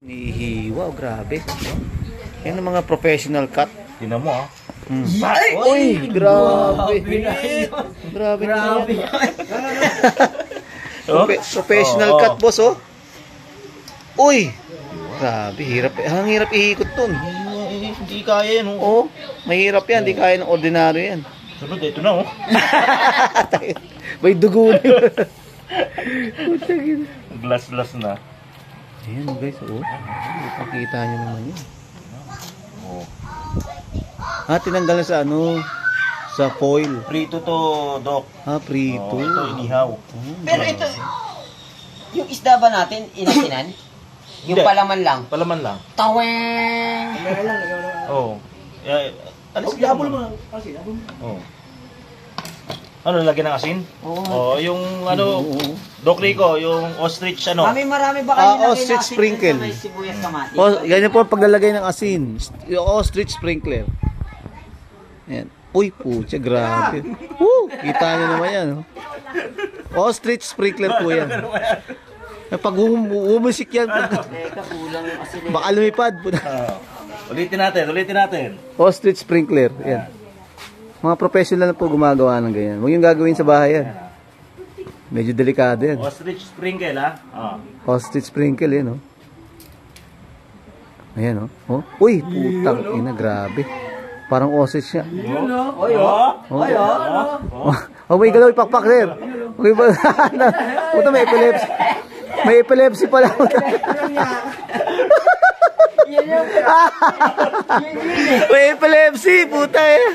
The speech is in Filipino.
Nihiwa, grabe. Yan ang mga professional cut. Tinan mo ah. Uy, grabe. Grabe. Professional cut, boss, oh. Uy. Grabe, hirap. Ang hirap ihikot dun. Hindi kaya yan, Oh, oh. mahirap yan. Hindi kaya ng ordinaryo yan. Sunod, ito na, oh. May dugo na. Glass na. Ayan, guys, oh. Ipakita nyo naman yun. Oh. Tinanggal na sa ano, sa foil. Prito to, Doc. Prito. Oh, ito, inihaw. Pero ito, yung isda ba natin, inasinan? Yung Hindi. palaman lang? Palaman lang. Taweng! Oo. Ano si Abol mo? Oo. Ano, lagyan ng asin? Oo. Yung ano, Doc Rico, yung ostrich ano? Marami ba kayo ostrich sprinkle. May sibuyas kamatis? Ganyan po ang paglalagay ng asin. Yung ostrich sprinkler. Ayan. Uy, pucha, grabe. Kita nyo naman yan. Oh. Ostrich sprinkler po yan. Pag umusik yan, baka lumipad. Ulitin natin. Ostrich sprinkler. Yan. Mga professional na po gumagawa ng ganyan. Huwag yung gagawin sa bahay yan. Medyo delikado yan. Ostrich sprinkle, ha? Ostrich sprinkle, yan, oh. Ayan, oh. Uy, putang ina, grabe. Parang ostrich siya. May galaw, ipakpak, sir. Puta, may epilepsy. May epilepsy pala. May epilepsy, puta eh.